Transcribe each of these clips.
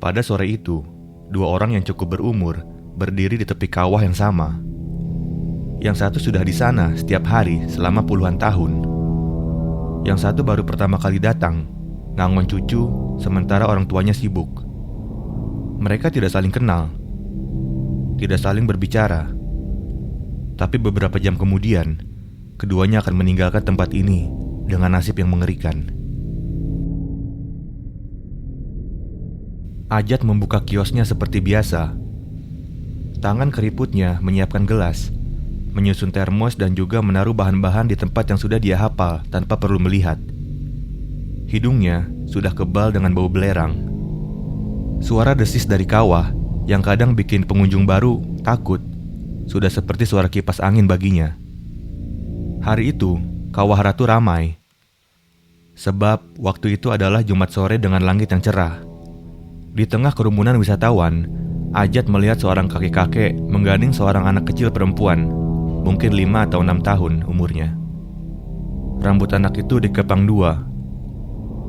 Pada sore itu, dua orang yang cukup berumur berdiri di tepi kawah yang sama. Yang satu sudah di sana setiap hari selama puluhan tahun. Yang satu baru pertama kali datang, ngangon cucu, sementara orang tuanya sibuk. Mereka tidak saling kenal, tidak saling berbicara. Tapi beberapa jam kemudian, keduanya akan meninggalkan tempat ini dengan nasib yang mengerikan. Ajat membuka kiosnya seperti biasa. Tangan keriputnya menyiapkan gelas, menyusun termos dan juga menaruh bahan-bahan di tempat yang sudah dia hafal tanpa perlu melihat. Hidungnya sudah kebal dengan bau belerang. Suara desis dari kawah yang kadang bikin pengunjung baru takut sudah seperti suara kipas angin baginya. Hari itu, Kawah Ratu ramai. Sebab waktu itu adalah Jumat sore dengan langit yang cerah. Di tengah kerumunan wisatawan, Ajat melihat seorang kakek-kakek menggandeng seorang anak kecil perempuan, mungkin 5 atau 6 tahun umurnya. Rambut anak itu dikepang dua.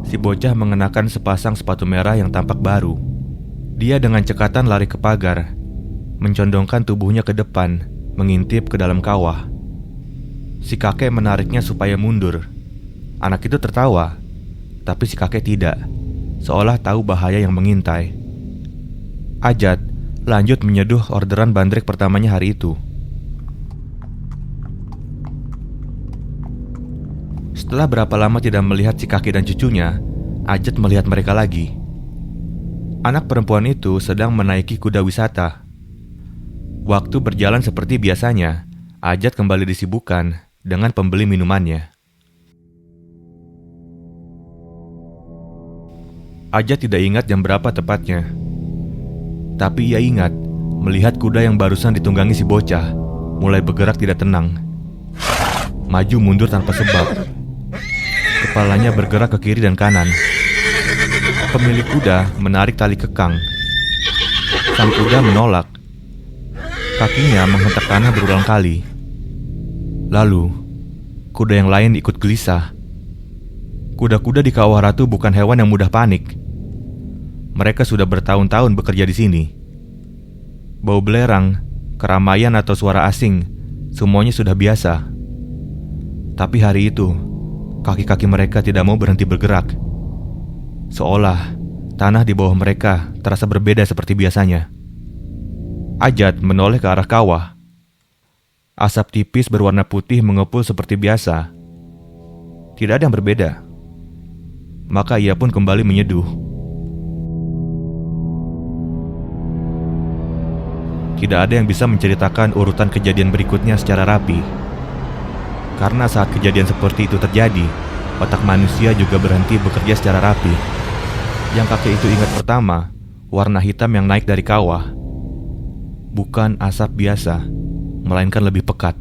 Si bocah mengenakan sepasang sepatu merah yang tampak baru. Dia dengan cekatan lari ke pagar, mencondongkan tubuhnya ke depan, mengintip ke dalam kawah. Si kakek menariknya supaya mundur. Anak itu tertawa, tapi si kakek tidak, seolah tahu bahaya yang mengintai. Ajat lanjut menyeduh orderan bandrek pertamanya hari itu. Setelah berapa lama tidak melihat si kakek dan cucunya, Ajat melihat mereka lagi. Anak perempuan itu sedang menaiki kuda wisata. Waktu berjalan seperti biasanya, Ajat kembali disibukkan dengan pembeli minumannya. Ajat tidak ingat jam berapa tepatnya. Tapi ia ingat melihat kuda yang barusan ditunggangi si bocah mulai bergerak tidak tenang. Maju mundur tanpa sebab. Kepalanya bergerak ke kiri dan kanan. Pemilik kuda menarik tali kekang. Sang kuda menolak. Kakinya menghentak tanah berulang kali. Lalu, kuda yang lain ikut gelisah. Kuda-kuda di Kawah Ratu bukan hewan yang mudah panik. Mereka sudah bertahun-tahun bekerja di sini. Bau belerang, keramaian atau suara asing, semuanya sudah biasa. Tapi hari itu, kaki-kaki mereka tidak mau berhenti bergerak. Seolah tanah di bawah mereka terasa berbeda seperti biasanya. Ajat menoleh ke arah kawah. Asap tipis berwarna putih mengepul seperti biasa. Tidak ada yang berbeda. Maka ia pun kembali menyeduh. Tidak ada yang bisa menceritakan urutan kejadian berikutnya secara rapi. Karena saat kejadian seperti itu terjadi, otak manusia juga berhenti bekerja secara rapi. Yang kakek itu ingat pertama, warna hitam yang naik dari kawah. Bukan asap biasa, melainkan lebih pekat.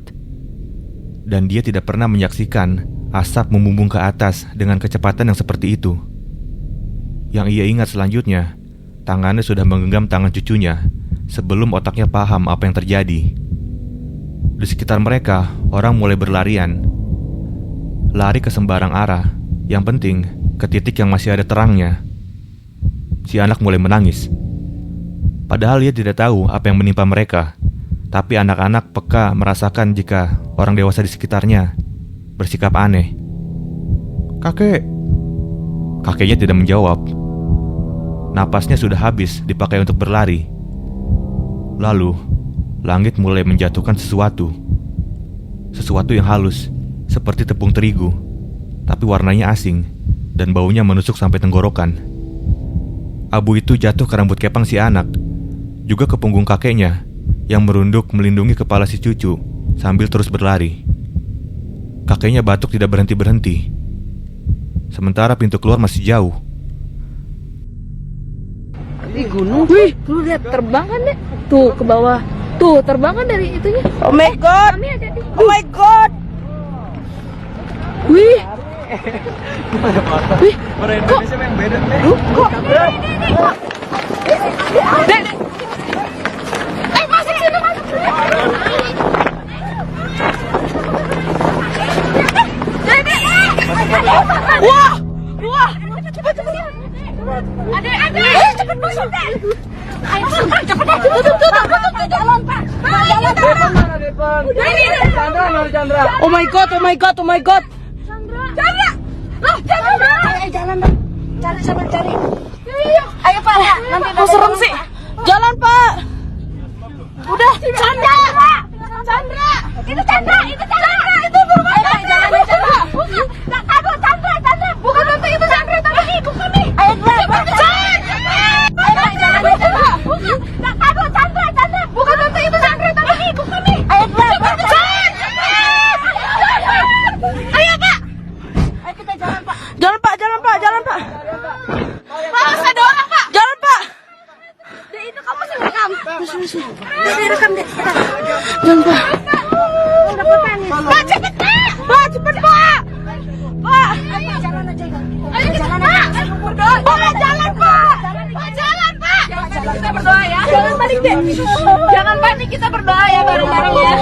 Dan dia tidak pernah menyaksikan asap membumbung ke atas dengan kecepatan yang seperti itu. Yang ia ingat selanjutnya, tangannya sudah menggenggam tangan cucunya sebelum otaknya paham apa yang terjadi. Di sekitar mereka, orang mulai berlarian. Lari ke sembarang arah, yang penting ke titik yang masih ada terangnya. Si anak mulai menangis. Padahal ia tidak tahu apa yang menimpa mereka. Tapi anak-anak peka merasakan jika orang dewasa di sekitarnya bersikap aneh. "Kakek." Kakeknya tidak menjawab. Napasnya sudah habis dipakai untuk berlari. Lalu, langit mulai menjatuhkan sesuatu. Sesuatu yang halus, seperti tepung terigu, tapi warnanya asing dan baunya menusuk sampai tenggorokan. Abu itu jatuh ke rambut kepang si anak, juga ke punggung kakeknya yang merunduk melindungi kepala si cucu sambil terus berlari. Kakeknya batuk tidak berhenti-berhenti. Sementara pintu keluar masih jauh. Di gunung, wih, lu lihat terbang kan deh, tuh ke bawah, tuh terbang kan dari itunya. Oh my god, oh my god. Wih, wih, Orang Indonesia yang beda nih. kok, Dek, masuk sini, masuk sini. Dek, wah, wah, ada Cepet masuk deh. Ayo cepet deh. Tutup jalan Pak. Jalan Pak. Oh my god, oh my god, oh my god. Chandra. Loh, Chandra. Ayo jalan Pak. Cari. Ayo Pak. Nanti Kok serem sih? Jalan, Pak. Udah, Chandra. Itu Chandra. Itu bukan. Ayo jalan Chandra. Bukan. Tak kabur Chandra. Bukan untuk itu Chandra, tapi bukan nih. Ayo cepat. Ayo jalan Chandra. Bukan. Tak kabur Chandra. Bukan untuk itu Chandra, tapi bukan nih. Ayo cepat. Ayo Pak. Ayo kita jalan Pak. Jalan, Pak. Pak, ada orang Pak. Jalan, Pak. Dek, itu kamu masih rekam. Direkam deh. Jalan, Pak. Pak, cepet Pak. Cepet Pak. Ayo jalan aja. Ayo jalan Pak. Berdoa. Jalan Pak. Jalan Pak. Kita berdoa ya. Jangan panik deh. Jangan panik, kita berdoa ya bareng-bareng ya.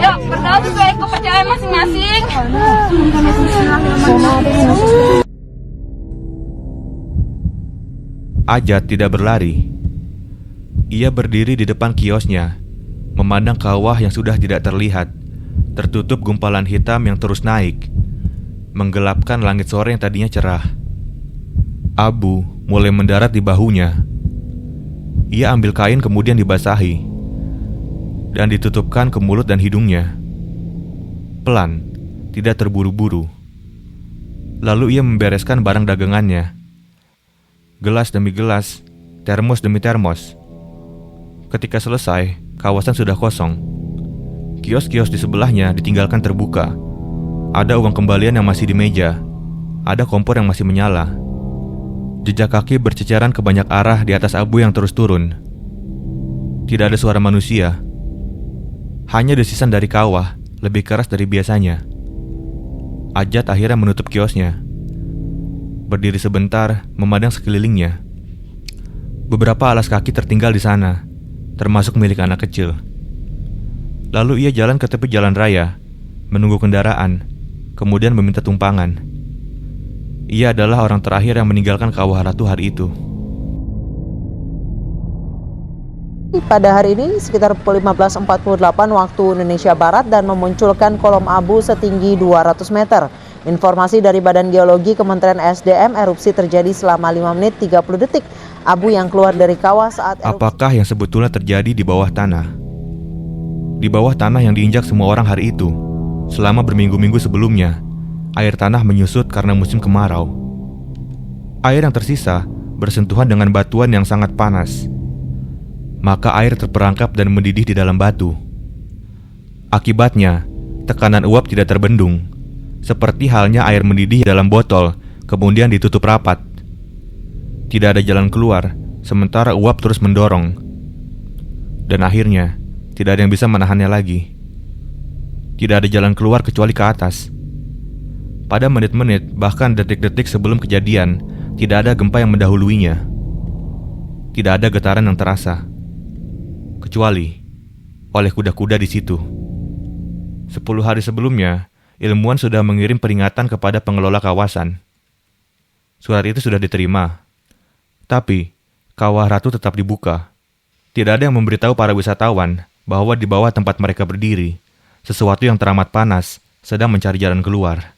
Yuk, berdoa sesuai kepercayaan masing-masing. Ajat tidak berlari. Ia berdiri di depan kiosnya, memandang kawah yang sudah tidak terlihat, tertutup gumpalan hitam yang terus naik, menggelapkan langit sore yang tadinya cerah. Abu mulai mendarat di bahunya. Ia ambil kain kemudian dibasahi dan ditutupkan ke mulut dan hidungnya. Pelan, tidak terburu-buru. Lalu ia membereskan barang dagangannya. Gelas demi gelas, termos demi termos. Ketika selesai, kawasan sudah kosong. Kios-kios di sebelahnya ditinggalkan terbuka. Ada uang kembalian yang masih di meja. Ada kompor yang masih menyala. Jejak kaki berceceran ke banyak arah di atas abu yang terus turun. Tidak ada suara manusia. Hanya desisan dari kawah, lebih keras dari biasanya. Ajat akhirnya menutup kiosnya. Berdiri sebentar, memandang sekelilingnya. Beberapa alas kaki tertinggal di sana, termasuk milik anak kecil. Lalu ia jalan ke tepi jalan raya, menunggu kendaraan, kemudian meminta tumpangan. Ia adalah orang terakhir yang meninggalkan Kawah Ratu hari itu. Pada hari ini sekitar pukul 15.48 waktu Indonesia Barat dan memunculkan kolom abu setinggi 200 meter. Informasi dari Badan Geologi Kementerian SDM, erupsi terjadi selama 5 menit 30 detik. Abu yang keluar dari kawah saat erupsi. Apakah yang sebetulnya terjadi di bawah tanah? Di bawah tanah yang diinjak semua orang hari itu, selama berminggu-minggu sebelumnya, air tanah menyusut karena musim kemarau. Air yang tersisa bersentuhan dengan batuan yang sangat panas. Maka air terperangkap dan mendidih di dalam batu. Akibatnya, tekanan uap tidak terbendung, seperti halnya air mendidih dalam botol, kemudian ditutup rapat. Tidak ada jalan keluar, sementara uap terus mendorong. Dan akhirnya, tidak ada yang bisa menahannya lagi. Tidak ada jalan keluar kecuali ke atas. Pada menit-menit, bahkan detik-detik sebelum kejadian, tidak ada gempa yang mendahuluinya. Tidak ada getaran yang terasa. Kecuali oleh kuda-kuda di situ. 10 hari sebelumnya, ilmuwan sudah mengirim peringatan kepada pengelola kawasan. Surat itu sudah diterima. Tapi, Kawah Ratu tetap dibuka. Tidak ada yang memberitahu para wisatawan bahwa di bawah tempat mereka berdiri, sesuatu yang teramat panas sedang mencari jalan keluar.